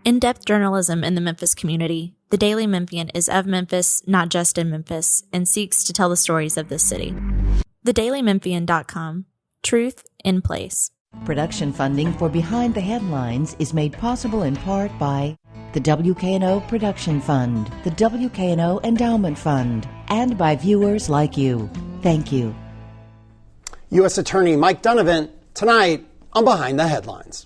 In-depth journalism in the Memphis community, the Daily Memphian is of Memphis, not just in Memphis, and seeks to tell the stories of this city. TheDailyMemphian.com. Truth in place. Production funding for Behind the Headlines is made possible in part by the WKNO Production Fund, the WKNO Endowment Fund, and by viewers like you. Thank you. U.S. Attorney Mike Donovan, tonight on Behind the Headlines.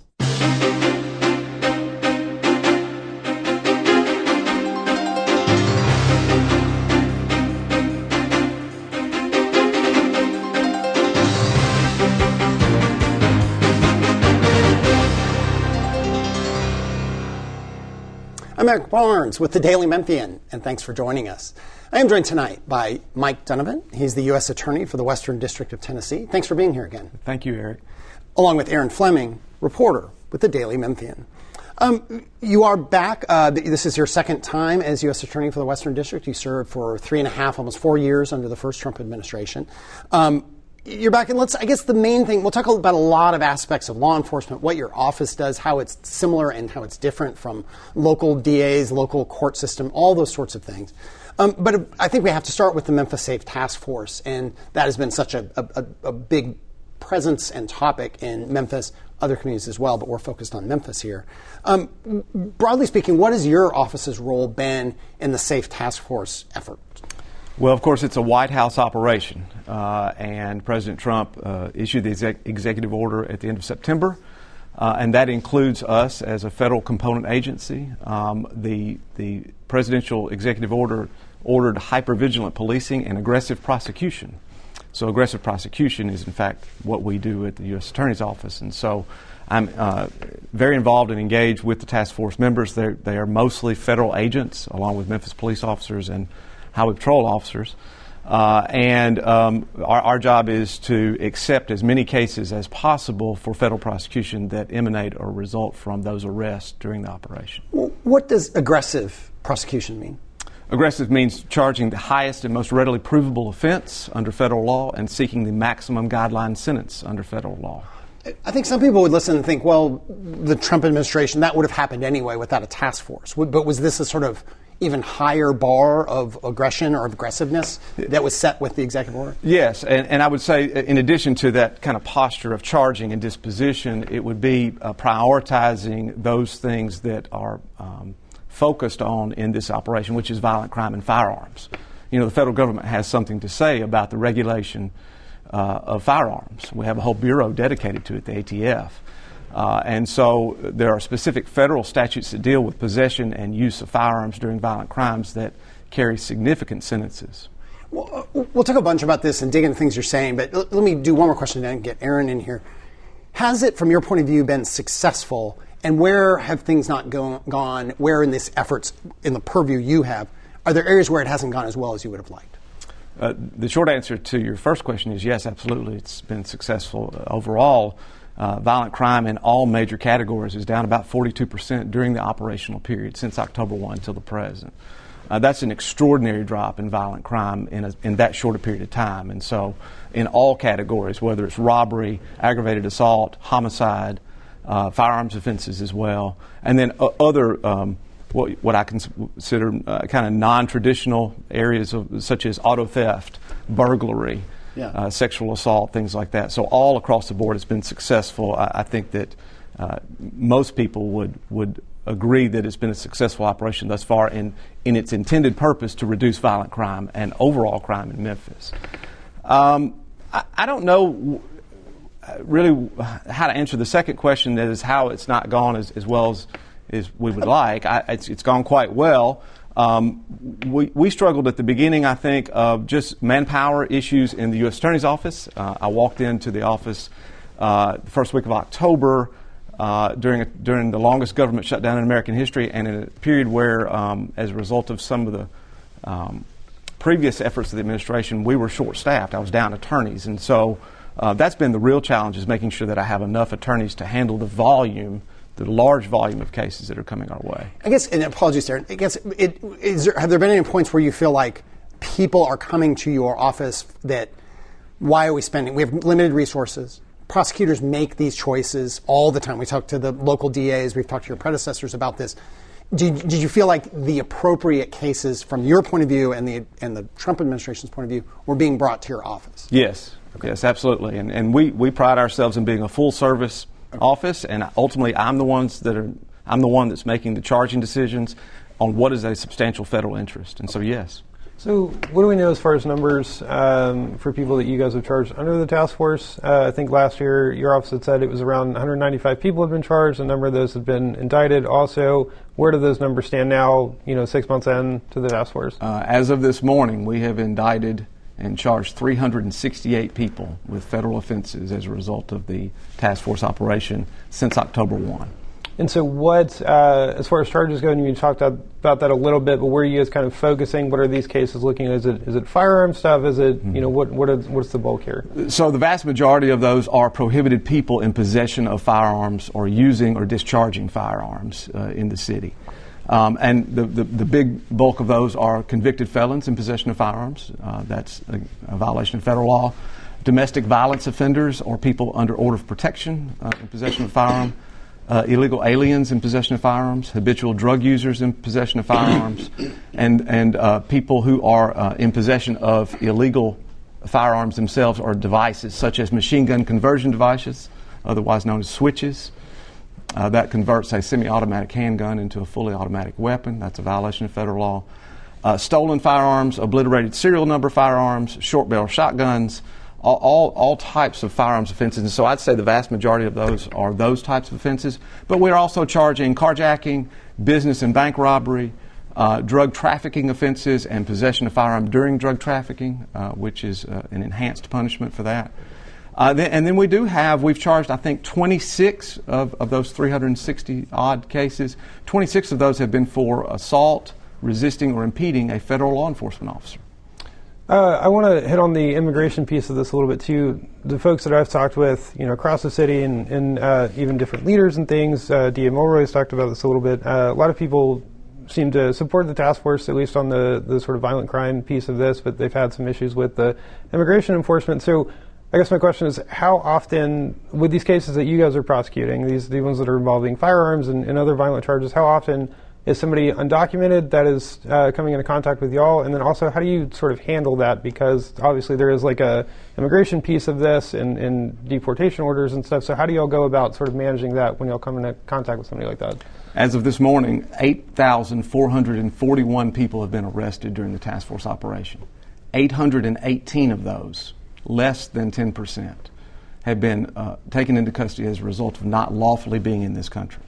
I'm Eric Barnes with the Daily Memphian, and thanks for joining us. I am joined tonight by Mike Donovan. He's the U.S. Attorney for the Western District of Tennessee. Thanks for being here again. Thank you, Eric. Along with Aaron Fleming, reporter with the Daily Memphian. You are back. This is your second time as U.S. Attorney for the Western District. You served for 3.5, almost 4 years under the first Trump administration. You're back, and I guess the main thing, we'll talk about a lot of aspects of law enforcement, what your office does, how it's similar and how it's different from local DAs, local court system, all those sorts of things. But I think we have to start with the Memphis Safe Task Force, and that has been such a big presence and topic in Memphis, other communities as well, but we're focused on Memphis here. Broadly speaking, what has your office's role been in the Safe Task Force effort? Well, of course, it's a White House operation, and President Trump issued the executive order at the end of September, and that includes us as a federal component agency. The presidential executive order ordered hypervigilant policing and aggressive prosecution. So aggressive prosecution is, in fact, what we do at the U.S. Attorney's Office, and so I'm very involved and engaged with the task force members. They are mostly federal agents, along with Memphis police officers and highway patrol officers, and our job is to accept as many cases as possible for federal prosecution that emanate or result from those arrests during the operation. What does aggressive prosecution mean? Aggressive means charging the highest and most readily provable offense under federal law and seeking the maximum guideline sentence under federal law. I think some people would listen and think, well, the Trump administration, that would have happened anyway without a task force. But was this a sort of even higher bar of aggression or aggressiveness that was set with the executive order? Yes, and I would say in addition to that kind of posture of charging and disposition, it would be prioritizing those things that are focused on in this operation, which is violent crime and firearms. You know, the federal government has something to say about the regulation of firearms. We have a whole bureau dedicated to it, the ATF. And so there are specific federal statutes that deal with possession and use of firearms during violent crimes that carry significant sentences. Well, we'll talk a bunch about this and dig into things you're saying, but let me do one more question and get Aaron in here. Has it, from your point of view, been successful, and where have things not gone? Where in this efforts, in the purview you have, are there areas where it hasn't gone as well as you would have liked? The short answer to your first question is yes, absolutely. It's been successful overall. Violent crime in all major categories is down about 42% during the operational period since October 1 until the present. That's an extraordinary drop in violent crime in that short a period of time. And so in all categories, whether it's robbery, aggravated assault, homicide, firearms offenses as well, and then other what I consider kind of non-traditional areas such as auto theft, burglary, sexual assault, things like that. So all across the board, it's been successful. I think that most people would agree that it's been a successful operation thus far in its intended purpose to reduce violent crime and overall crime in Memphis. I don't know really how to answer the second question, that is how it's not gone as well as we would like. It's gone quite well. We struggled at the beginning, I think, of just manpower issues in the U.S. Attorney's Office. I walked into the office the first week of October during the longest government shutdown in American history, and in a period where, as a result of some of the previous efforts of the administration, we were short-staffed. I was down attorneys, and so that's been the real challenge, is making sure that I have enough attorneys to handle the large volume of cases that are coming our way. I guess, and apologies, Darren, I guess, have there been any points where you feel like people are coming to your office that, why are we spending, we have limited resources, prosecutors make these choices all the time. We talk to the local DAs. We've talked to your predecessors about this. Did you feel like the appropriate cases from your point of view and the Trump administration's point of view were being brought to your office? Yes. Okay. Yes, absolutely. And we pride ourselves in being a full service office, and ultimately I'm the one that's making the charging decisions on what is a substantial federal interest. And so yes. So what do we know as far as numbers for people that you guys have charged under the task force? I think last year your office had said it was around 195 people have been charged. A number of those have been indicted. Also, where do those numbers stand now, 6 months into the task force? As of this morning, we have indicted and charged 368 people with federal offenses as a result of the task force operation since October 1. And so what, as far as charges go, and you talked about that a little bit, but where are you guys kind of focusing? What are these cases looking at? Is it firearm stuff? Is it, what's the bulk here? So the vast majority of those are prohibited people in possession of firearms or using or discharging firearms in the city. And the big bulk of those are convicted felons in possession of firearms. That's a violation of federal law. Domestic violence offenders or people under order of protection in possession of firearm. Illegal aliens in possession of firearms, habitual drug users in possession of firearms, and people who are in possession of illegal firearms themselves or devices such as machine gun conversion devices, otherwise known as switches. That converts a semi-automatic handgun into a fully automatic weapon. That's a violation of federal law. Stolen firearms, obliterated serial number firearms, short barrel shotguns, all types of firearms offenses. And so I'd say the vast majority of those are those types of offenses. But we're also charging carjacking, business and bank robbery, drug trafficking offenses, and possession of firearm during drug trafficking, which is an enhanced punishment for that. And then we've charged, I think, 26 of those 360 odd cases. 26 of those have been for assault, resisting, or impeding a federal law enforcement officer. I want to hit on the immigration piece of this a little bit too. The folks that I've talked with, across the city and even different leaders and things, D.A. Mulroy's talked about this a little bit. A lot of people seem to support the task force, at least on the sort of violent crime piece of this, but they've had some issues with the immigration enforcement. So I guess my question is, how often, with these cases that you guys are prosecuting, the ones that are involving firearms and other violent charges, how often is somebody undocumented that is coming into contact with y'all? And then also, how do you sort of handle that? Because obviously there is like a immigration piece of this and deportation orders and stuff. So how do y'all go about sort of managing that when y'all come into contact with somebody like that? As of this morning, 8,441 people have been arrested during the task force operation. 818 of those, less than 10%, have been taken into custody as a result of not lawfully being in this country.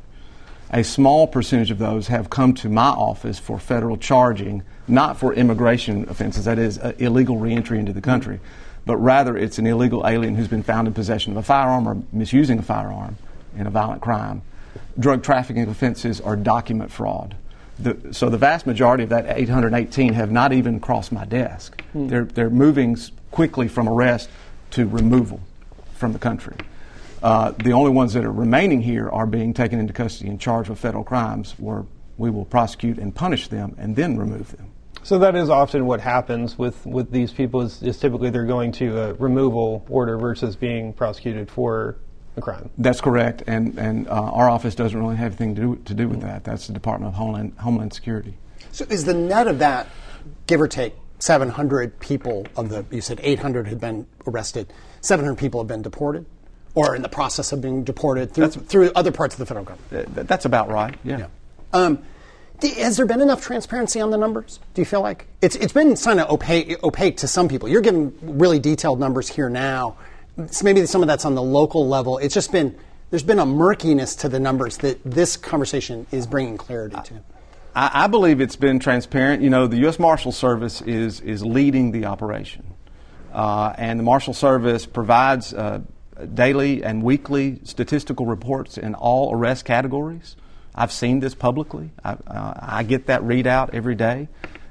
A small percentage of those have come to my office for federal charging, not for immigration offenses, that is, illegal reentry into the country, but rather it's an illegal alien who's been found in possession of a firearm or misusing a firearm in a violent crime. Drug trafficking offenses or document fraud. So the vast majority of that 818 have not even crossed my desk. They're moving quickly from arrest to removal from the country. The only ones that are remaining here are being taken into custody and charged with federal crimes, where we will prosecute and punish them and then remove them. So that is often what happens with these people is typically they're going to a removal order versus being prosecuted for a crime. That's correct, and our office doesn't really have anything to do with that. That's the Department of Homeland Security. So is the net of that, give or take, 700 people you said 800 had been arrested, 700 people have been deported? Or in the process of being deported through other parts of the federal government? That's about right, yeah. Has there been enough transparency on the numbers, do you feel like? It's been kind of opaque to some people. You're giving really detailed numbers here now. So maybe some of that's on the local level. It's just there's been a murkiness to the numbers that this conversation is bringing clarity to. I believe it's been transparent. The U.S. Marshal Service is leading the operation. And the Marshal Service provides daily and weekly statistical reports in all arrest categories. I've seen this publicly. I get that readout every day.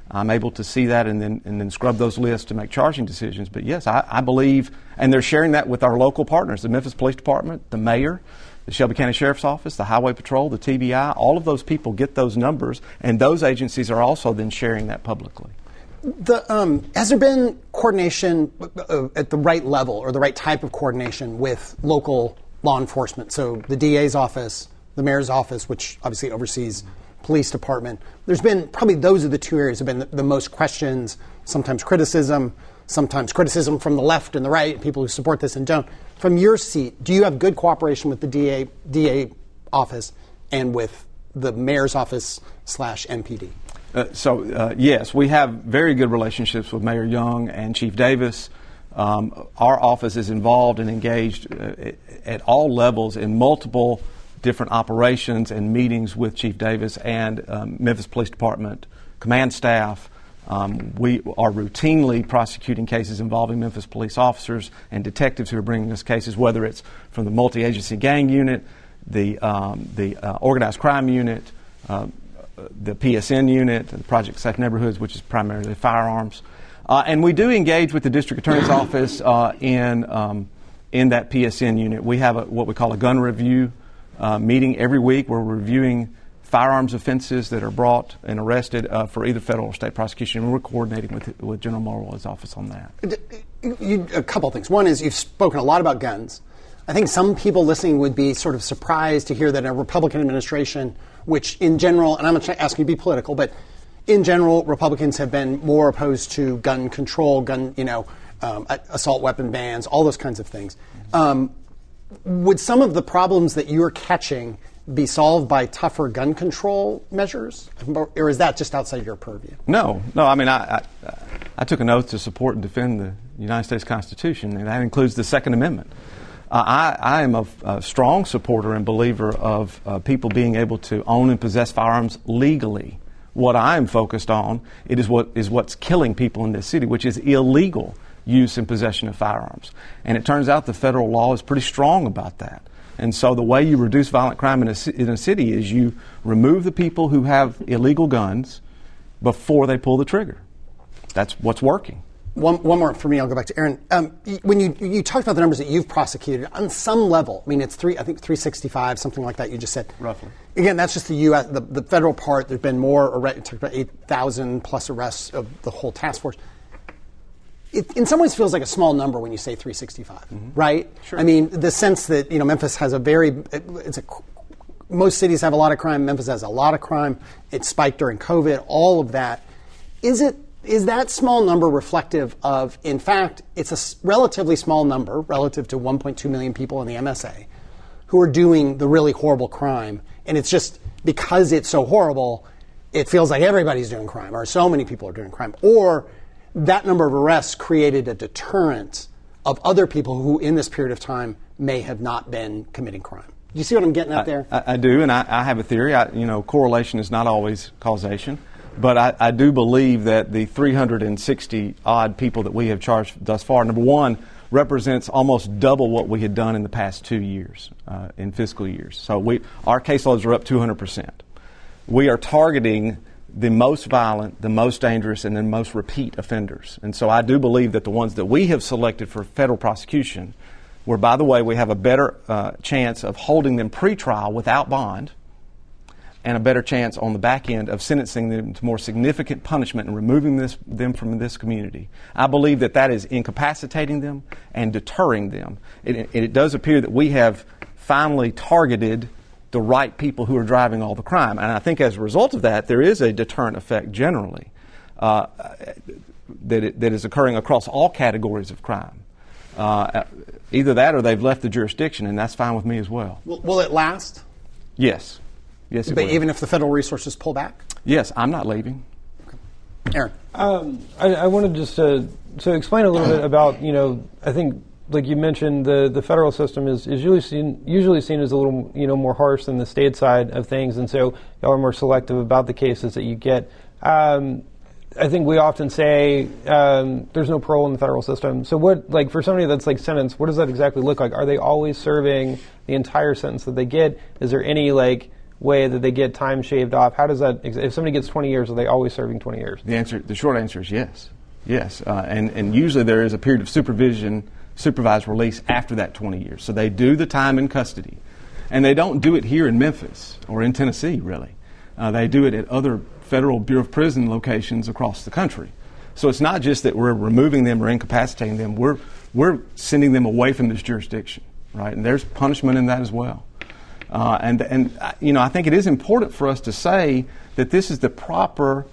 I'm able to see that and then scrub those lists to make charging decisions. But yes, I believe, and they're sharing that with our local partners, the Memphis Police Department, the mayor, the Shelby County Sheriff's Office, the Highway Patrol, the TBI. All of those people get those numbers, and those agencies are also then sharing that publicly. Has there been coordination at the right level or the right type of coordination with local law enforcement? So the DA's office, the mayor's office, which obviously oversees police department. There's been probably those are the two areas that have been the most questions, sometimes criticism from the left and the right, people who support this and don't. From your seat, do you have good cooperation with the DA office and with the mayor's office / MPD? Yes, we have very good relationships with Mayor Young and Chief Davis. Our office is involved and engaged at all levels in multiple different operations and meetings with Chief Davis and Memphis Police Department command staff. We are routinely prosecuting cases involving Memphis police officers and detectives who are bringing us cases, whether it's from the multi-agency gang unit, the organized crime unit, the PSN unit, the Project Safe Neighborhoods, which is primarily firearms. And we do engage with the district attorney's office in that PSN unit. We have what we call a gun review meeting every week where we're reviewing firearms offenses that are brought and arrested for either federal or state prosecution. And we're coordinating with General Morwell's office on that. A couple of things. One is you've spoken a lot about guns. I think some people listening would be sort of surprised to hear that a Republican administration, which in general, and I'm not asking you to be political, but in general, Republicans have been more opposed to gun control, assault weapon bans, all those kinds of things. Would some of the problems that you're catching be solved by tougher gun control measures, or is that just outside your purview? No. I mean, I took an oath to support and defend the United States Constitution, and that includes the Second Amendment. I am a strong supporter and believer of people being able to own and possess firearms legally. What I am focused on is what's killing people in this city, which is illegal use and possession of firearms. And it turns out the federal law is pretty strong about that. And so the way you reduce violent crime in a city is you remove the people who have illegal guns before they pull the trigger. That's what's working. One more for me. I'll go back to Aaron. When you talked about the numbers that you've prosecuted, on some level, I mean, it's 365, something like that. You just said roughly. Again, that's just the U.S. The federal part. There's been more. You talked about 8,000 plus arrests of the whole task force. It, in some ways, feels like a small number when you say 365, right? Sure. I mean, the sense that Memphis has most cities have a lot of crime. Memphis has a lot of crime. It spiked during COVID. All of that. Is that small number reflective of, in fact, it's a relatively small number relative to 1.2 million people in the MSA who are doing the really horrible crime, and it's just because it's so horrible, it feels like everybody's doing crime, or so many people are doing crime, or that number of arrests created a deterrent of other people who, in this period of time, may have not been committing crime. Do you see what I'm getting at there? I do, and I have a theory. Correlation is not always causation. But I do believe that the 360-odd people that we have charged thus far, number one, represents almost double what we had done in the past 2 years, in fiscal years. So our caseloads are up 200%. We are targeting the most violent, the most dangerous, and the most repeat offenders. And so I do believe that the ones that we have selected for federal prosecution, where, by the way, we have a better chance of holding them pretrial without bond, and a better chance on the back end of sentencing them to more significant punishment and removing them from this community. I believe that is incapacitating them and deterring them. It does appear that we have finally targeted the right people who are driving all the crime. And I think as a result of that, there is a deterrent effect generally that is occurring across all categories of crime. Either that or they've left the jurisdiction, and that's fine with me as well. Will it last? Yes. Yes, it but will. Even if the federal resources pull back? Yes, I'm not leaving. Okay. Aaron. I wanted just to explain a little bit about, I think, like you mentioned, the federal system is usually seen as a little, more harsh than the state side of things, and so y'all are more selective about the cases that you get. I think we often say there's no parole in the federal system. So what, for somebody that's sentenced, what does that exactly look like? Are they always serving the entire sentence that they get? Is there any way that they get time shaved off? How does that, if somebody gets 20 years, are they always serving 20 years? The short answer is yes. Yes. And usually there is a period of supervised release after that 20 years. So they do the time in custody. And they don't do it here in Memphis or in Tennessee, really. They do it at other Federal Bureau of Prison locations across the country. So it's not just that we're removing them or incapacitating them. We're sending them away from this jurisdiction, right? And there's punishment in that as well. I think it is important for us to say that this is the proper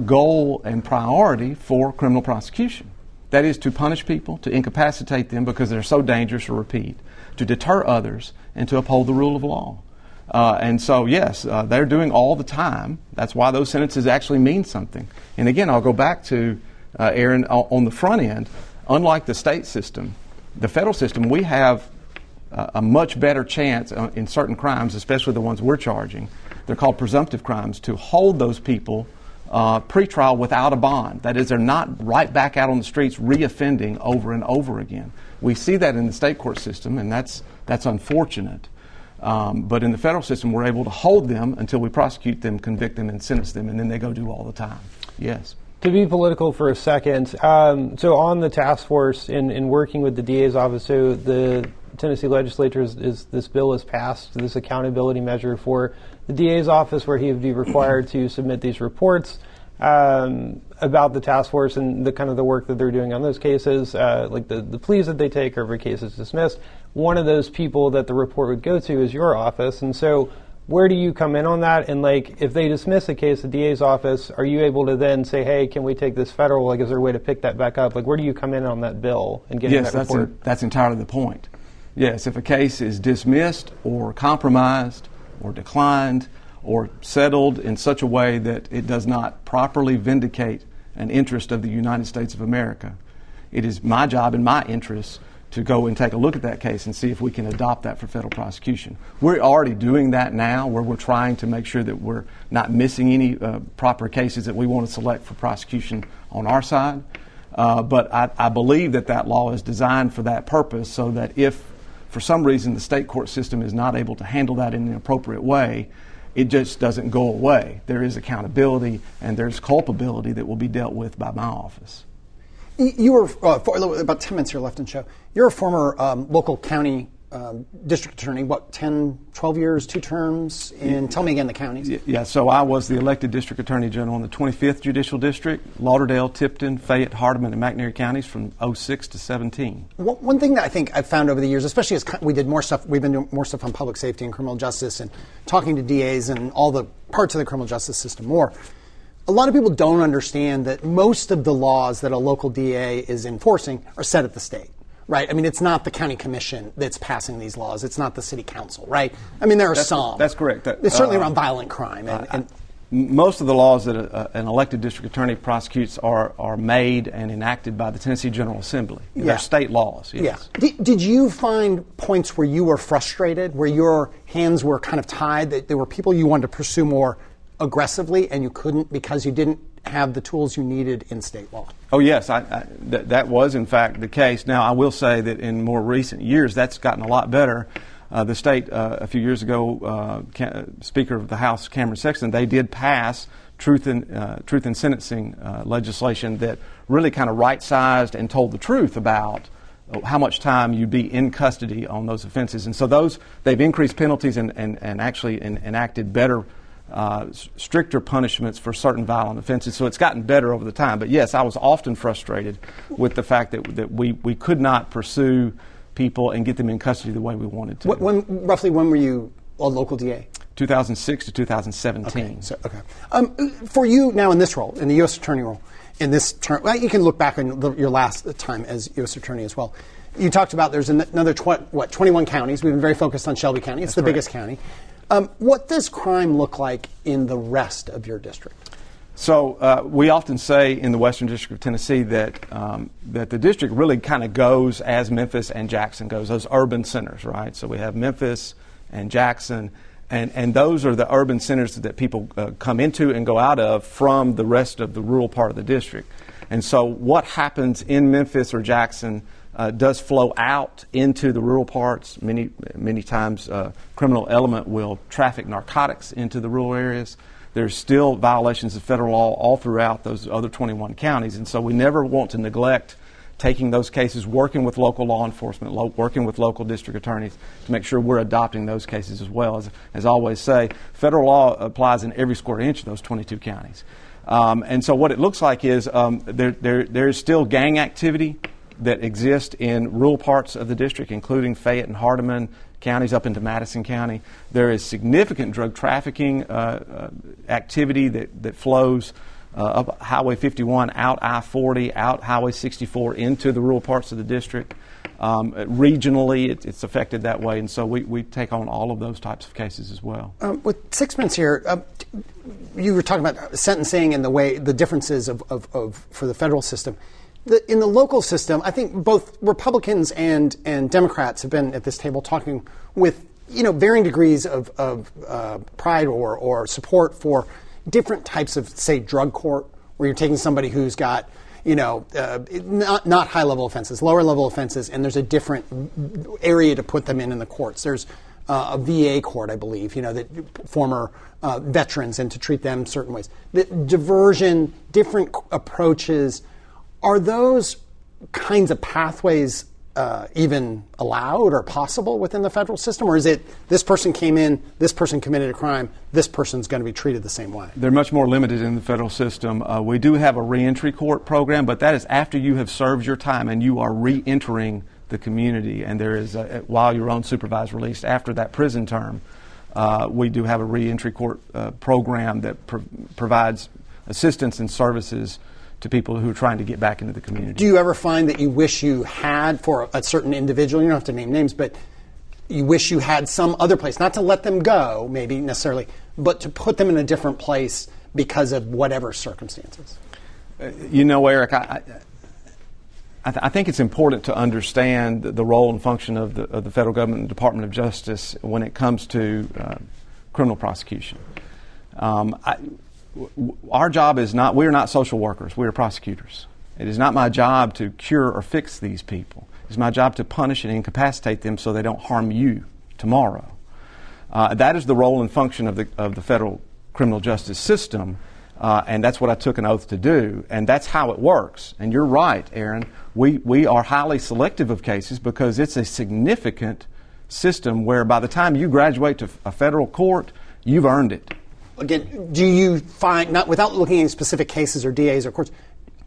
goal and priority for criminal prosecution. That is to punish people, to incapacitate them because they're so dangerous or repeat, to deter others, and to uphold the rule of law. And so, yes, they're doing all the time. That's why those sentences actually mean something. And again, I'll go back to Aaron on the front end. Unlike the state system, the federal system, we have a much better chance in certain crimes, especially the ones we're charging. They're called presumptive crimes, to hold those people pre-trial without a bond. That is, they're not right back out on the streets reoffending over and over again. We see that in the state court system, and that's unfortunate. But in the federal system, we're able to hold them until we prosecute them, convict them, and sentence them, and then they go do all the time. Yes. To be political for a second, so on the task force in working with the DA's office, so the Tennessee legislature this bill is passed, this accountability measure for the DA's office, where he would be required to submit these reports about the task force and the kind of the work that they're doing on those cases, like the pleas that they take, or every case is dismissed. One of those people that the report would go to is your office, and so where do you come in on that? And like, if they dismiss a case, the DA's office, are you able to then say, hey, can we take this federal? Like, is there a way to pick that back up? Like, where do you come in on that bill and getting that report? Yes, that's entirely the point. Yes, if a case is dismissed or compromised or declined or settled in such a way that it does not properly vindicate an interest of the United States of America, it is my job and my interest to go and take a look at that case and see if we can adopt that for federal prosecution. We're already doing that now, where we're trying to make sure that we're not missing any proper cases that we want to select for prosecution on our side. But I believe that law is designed for that purpose, so that if for some reason the state court system is not able to handle that in an appropriate way, it just doesn't go away. There is accountability and there's culpability that will be dealt with by my office. You were, about 10 minutes here left in the show, you're a former local county district attorney, 10, 12 years, 2 terms, and tell me again the counties. Yeah, so I was the elected district attorney general in the 25th Judicial District, Lauderdale, Tipton, Fayette, Hardeman, and McNairy counties from 06 to 17. One thing that I think I've found over the years, especially as we've been doing more stuff on public safety and criminal justice and talking to DAs and all the parts of the criminal justice system more, a lot of people don't understand that most of the laws that a local DA is enforcing are set at the state. Right. I mean, it's not the county commission that's passing these laws. It's not the city council. Right. I mean, there are some. That's correct. It's certainly around violent crime. And most of the laws that an elected district attorney prosecutes are made and enacted by the Tennessee General Assembly. Yeah. They're state laws. Yes. Yeah. Did you find points where you were frustrated, where your hands were kind of tied, that there were people you wanted to pursue more aggressively and you couldn't because you didn't have the tools you needed in state law? Oh, yes. That was, in fact, the case. Now, I will say that in more recent years, that's gotten a lot better. The state, a few years ago, Speaker of the House, Cameron Sexton, they did pass truth in sentencing legislation that really kind of right-sized and told the truth about how much time you'd be in custody on those offenses. And so they've increased penalties and actually enacted better stricter punishments for certain violent offenses. So it's gotten better over the time. But yes, I was often frustrated with the fact that we could not pursue people and get them in custody the way we wanted to. Roughly when were you a local DA? 2006 to 2017. Okay. For you now in this role, in the U.S. Attorney role, in this term, well, you can look back on your last time as U.S. Attorney as well. You talked about there's another 21 counties. We've been very focused on Shelby County. It's the biggest county. What does crime look like in the rest of your district? So we often say in the Western District of Tennessee that the district really kind of goes as Memphis and Jackson goes, those urban centers, right? So we have Memphis and Jackson, and those are the urban centers that people come into and go out of from the rest of the rural part of the district. And so what happens in Memphis or Jackson does flow out into the rural parts. Many times criminal element will traffic narcotics into the rural areas. There's still violations of federal law all throughout those other 21 counties. And so we never want to neglect taking those cases, working with local law enforcement, working with local district attorneys to make sure we're adopting those cases as well. As I always say, federal law applies in every square inch of those 22 counties. And so what it looks like is there is still gang activity that exists in rural parts of the district, including Fayette and Hardeman counties up into Madison County. There is significant drug trafficking activity that flows up Highway 51, out I-40, out Highway 64 into the rural parts of the district. Regionally, it's affected that way, and so we take on all of those types of cases as well. With 6 minutes here, you were talking about sentencing and the differences for the federal system. In the local system, I think both Republicans and Democrats have been at this table talking with varying degrees of pride or support for different types of, say, drug court, where you're taking somebody who's got not high-level offenses, lower-level offenses, and there's a different area to put them in the courts. There's a VA court, I believe, that former veterans, and to treat them certain ways. The diversion, different approaches. Are those kinds of pathways even allowed or possible within the federal system? Or is it this person came in, this person committed a crime, this person's going to be treated the same way? They're much more limited in the federal system. We do have a reentry court program, but that is after you have served your time and you are reentering the community. And there is, while you're on supervised release after that prison term, we do have a reentry court program that provides assistance and services to people who are trying to get back into the community. Do you ever find that you wish you had, for a certain individual, you don't have to name names, but you wish you had some other place, not to let them go, maybe necessarily, but to put them in a different place because of whatever circumstances? Eric, I think it's important to understand the role and function of the federal government and the Department of Justice when it comes to criminal prosecution. Our job is not, we are not social workers, we are prosecutors. It is not my job to cure or fix these people. It's my job to punish and incapacitate them so they don't harm you tomorrow. That is the role and function of the federal criminal justice system, and that's what I took an oath to do, and that's how it works. And you're right, Aaron, we are highly selective of cases because it's a significant system where by the time you graduate to a federal court, you've earned it. Again, do you find, not without looking at specific cases or DAs or courts,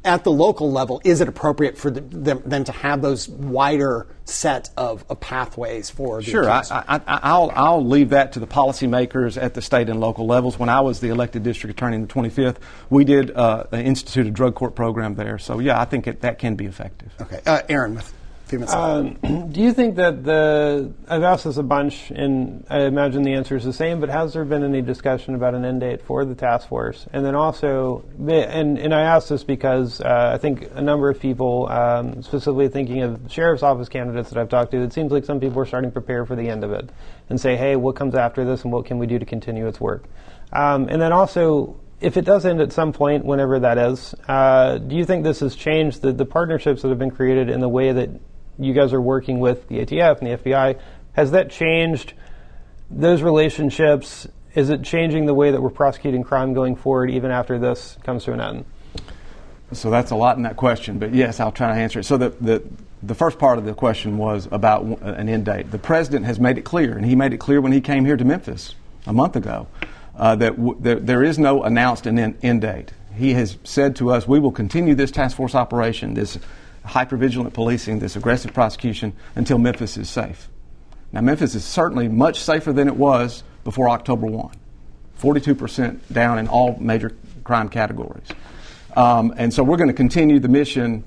at the local level, is it appropriate for them to have those wider set of pathways for the Sure, I'll leave that to the policymakers at the state and local levels. When I was the elected district attorney in the 25th, we did institute a drug court program there. So, yeah, I think that can be effective. Okay. Aaron, with a few minutes. Do you think that I've asked this a bunch, and I imagine the answer is the same, but has there been any discussion about an end date for the task force? And then also, and I ask this because I think a number of people, specifically thinking of sheriff's office candidates that I've talked to, it seems like some people are starting to prepare for the end of it and say, hey, what comes after this and what can we do to continue its work? And then also, if it does end at some point, whenever that is, do you think this has changed the partnerships that have been created in the way that you guys are working with the ATF and the FBI? Has that changed those relationships? Is it changing the way that we're prosecuting crime going forward, even after this comes to an end? So that's a lot in that question, but yes, I'll try to answer it. So the first part of the question was about an end date. The president has made it clear, and he made it clear when he came here to Memphis a month ago, that there is no announced end date. He has said to us, we will continue this task force operation, this hypervigilant policing, this aggressive prosecution, until Memphis is safe. Now, Memphis is certainly much safer than it was before October 1. 42% down in all major crime categories. And so we're going to continue the mission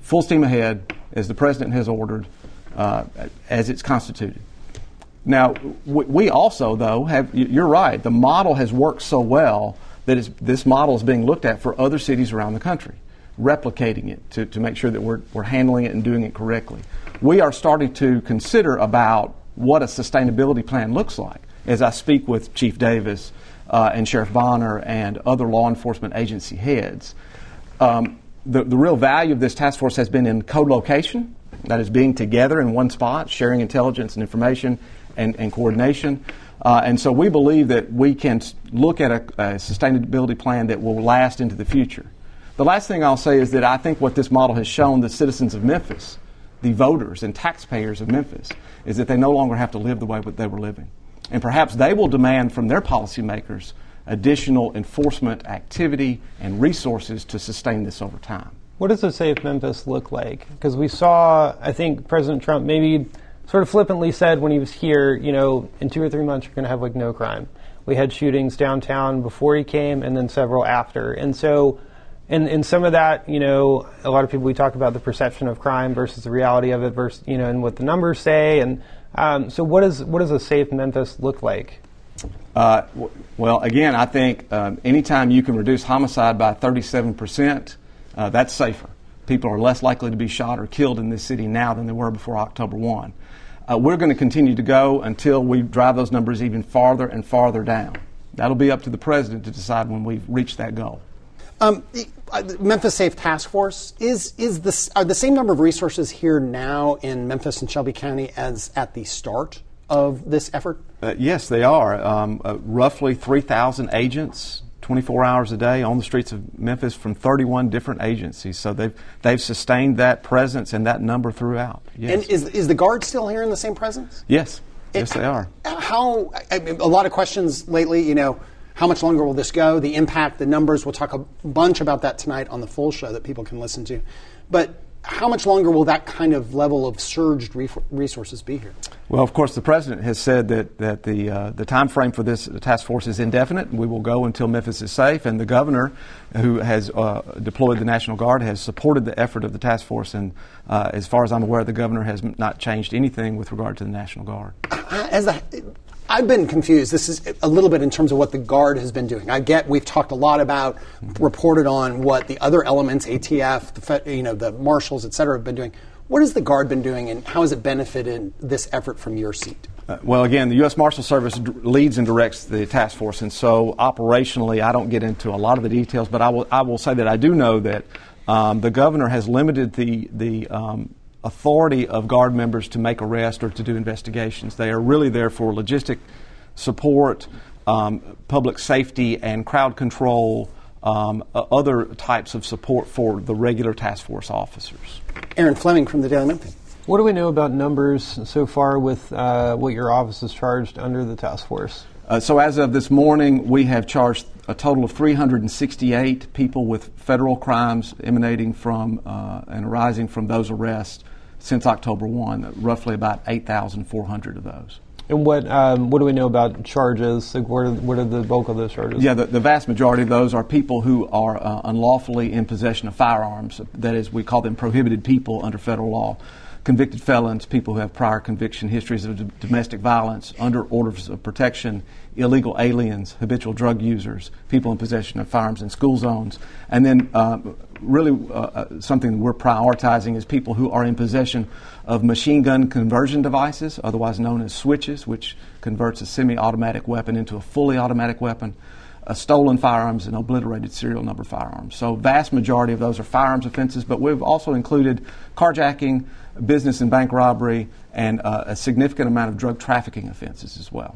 full steam ahead as the president has ordered, as it's constituted. Now, we also, though, you're right, the model has worked so well that this model is being looked at for other cities around the country, replicating it to make sure that we're handling it and doing it correctly. We are starting to consider about what a sustainability plan looks like as I speak with Chief Davis and Sheriff Bonner and other law enforcement agency heads. The real value of this task force has been in co-location, that is being together in one spot, sharing intelligence and information and coordination. And so we believe that we can look at a sustainability plan that will last into the future. The last thing I'll say is that I think what this model has shown the citizens of Memphis, the voters and taxpayers of Memphis, is that they no longer have to live the way that they were living. And perhaps they will demand from their policymakers additional enforcement activity and resources to sustain this over time. What does a safe Memphis look like? Because we saw, I think President Trump maybe sort of flippantly said when he was here, in 2 or 3 months you're going to have like no crime. We had shootings downtown before he came and then several after. And so in some of that, a lot of people, we talk about the perception of crime versus the reality of it versus, and what the numbers say. And so what does a safe Memphis look like? Well, again, I think anytime you can reduce homicide by 37%, that's safer. People are less likely to be shot or killed in this city now than they were before October 1. We're going to continue to go until we drive those numbers even farther and farther down. That'll be up to the president to decide when we've reached that goal. The Memphis Safe Task Force, are the same number of resources here now in Memphis and Shelby County as at the start of this effort? Yes, they are. Roughly 3,000 agents, 24 hours a day on the streets of Memphis from 31 different agencies. So they've sustained that presence and that number throughout. Yes. And is the Guard still here in the same presence? Yes. Yes, they are. A lot of questions lately, how much longer will this go? The impact, the numbers, we'll talk a bunch about that tonight on the full show that people can listen to. But how much longer will that kind of level of surged resources be here? Well, of course, the president has said that the time frame for this task force is indefinite. We will go until Memphis is safe. And the governor, who has deployed the National Guard, has supported the effort of the task force. And as far as I'm aware, the governor has not changed anything with regard to the National Guard. I've been confused. This is a little bit in terms of what the Guard has been doing. We've talked a lot about, reported on what the other elements, ATF, the marshals, et cetera, have been doing. What has the Guard been doing, and how has it benefited this effort from your seat? Well, again, the U.S. Marshal Service leads and directs the task force, and so operationally, I don't get into a lot of the details, but I will say that I do know that the governor has limited the authority of Guard members to make arrests or to do investigations. They are really there for logistic support, public safety and crowd control, other types of support for the regular task force officers. Aaron Fleming from the Daily Memphian. What do we know about numbers so far with what your office has charged under the task force? So as of this morning, we have charged a total of 368 people with federal crimes emanating from and arising from those arrests since October 1, roughly about 8,400 of those. And what do we know about charges? Like what are the bulk of those charges? Yeah, the vast majority of those are people who are unlawfully in possession of firearms. That is, we call them prohibited people under federal law. Convicted felons, people who have prior conviction histories of domestic violence, under orders of protection, illegal aliens, habitual drug users, people in possession of firearms in school zones. And then really something that we're prioritizing is people who are in possession of machine gun conversion devices, otherwise known as switches, which converts a semi-automatic weapon into a fully automatic weapon, stolen firearms, and obliterated serial number firearms. So vast majority of those are firearms offenses, but we've also included carjacking, business and bank robbery, and a significant amount of drug trafficking offenses as well.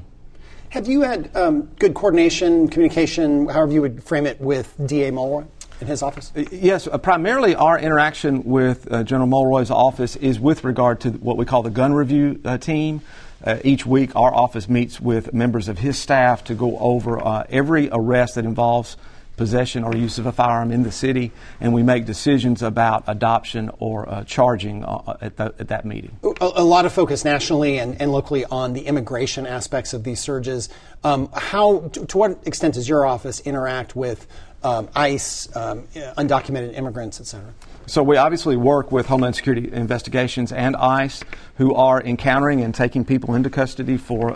Have you had good coordination, communication, however you would frame it, with D.A. Mulroy in his office? Yes, primarily our interaction with General Mulroy's office is with regard to what we call the gun review team. Each week our office meets with members of his staff to go over every arrest that involves possession or use of a firearm in the city, and we make decisions about adoption or charging at that meeting. A lot of focus nationally and locally on the immigration aspects of these surges. To what extent does your office interact with ICE, undocumented immigrants, et cetera? So we obviously work with Homeland Security Investigations and ICE, who are encountering and taking people into custody for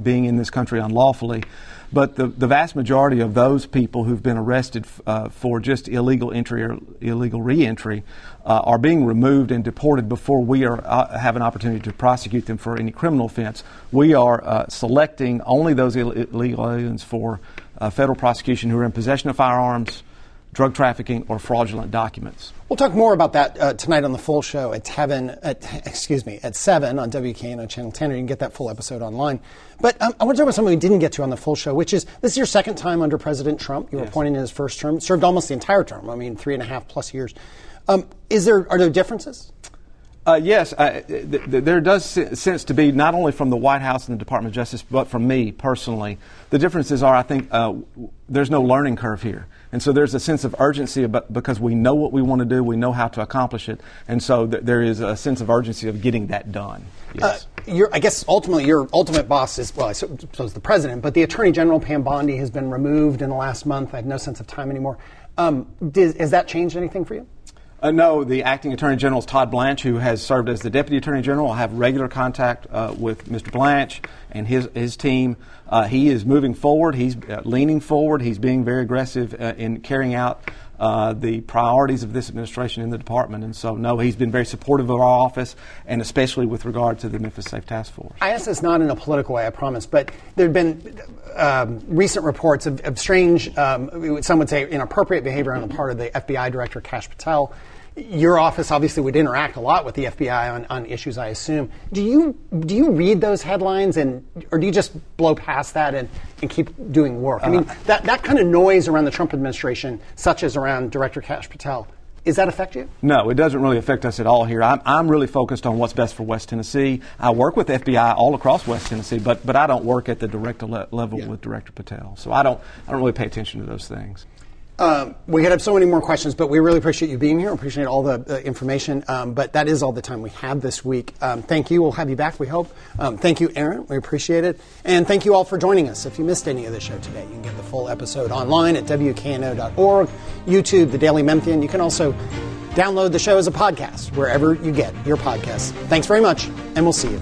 being in this country unlawfully. But the vast majority of those people who've been arrested for just illegal entry or illegal re-entry are being removed and deported before we have an opportunity to prosecute them for any criminal offense. We are selecting only those illegal aliens for federal prosecution who are in possession of firearms, drug trafficking, or fraudulent documents. We'll talk more about that tonight on the full show at 7 on WKNO Channel 10. You can get that full episode online. But I want to talk about something we didn't get to on the full show, which is this is your second time under President Trump. You were appointed in his first term, served almost the entire term. 3.5+ years. Are there differences? Yes, there does sense to be, not only from the White House and the Department of Justice, but from me personally. The differences are, I think, there's no learning curve here. And so there's a sense of urgency because we know what we want to do, we know how to accomplish it, and so there is a sense of urgency of getting that done. Yes. I guess ultimately your ultimate boss is, well, I suppose the president, but the Attorney General, Pam Bondi, has been removed in the last month. I have no sense of time anymore. Has that changed anything for you? No, the acting Attorney General is Todd Blanche, who has served as the Deputy Attorney General. I have regular contact with Mr. Blanche and his team. He is moving forward. He's leaning forward. He's being very aggressive in carrying out the priorities of this administration in the department. And so, no, he's been very supportive of our office, and especially with regard to the Memphis Safe Task Force. I ask this not in a political way, I promise, but there have been recent reports of strange, some would say inappropriate behavior on the part of the FBI Director, Kash Patel. Your office obviously would interact a lot with the FBI on issues, I assume. Do you read those headlines, or do you just blow past that and keep doing work? I mean, that kind of noise around the Trump administration, such as around Director Kash Patel, does that affect you? No, it doesn't really affect us at all here. I'm really focused on what's best for West Tennessee. I work with FBI all across West Tennessee, but I don't work at the director level with Director Patel. So I don't really pay attention to those things. We had so many more questions, but we really appreciate you being here. We appreciate all the information. But that is all the time we have this week. Thank you. We'll have you back, we hope. Thank you, Aaron. We appreciate it. And thank you all for joining us. If you missed any of the show today, you can get the full episode online at WKNO.org, YouTube, The Daily Memphian. You can also download the show as a podcast wherever you get your podcasts. Thanks very much, and we'll see you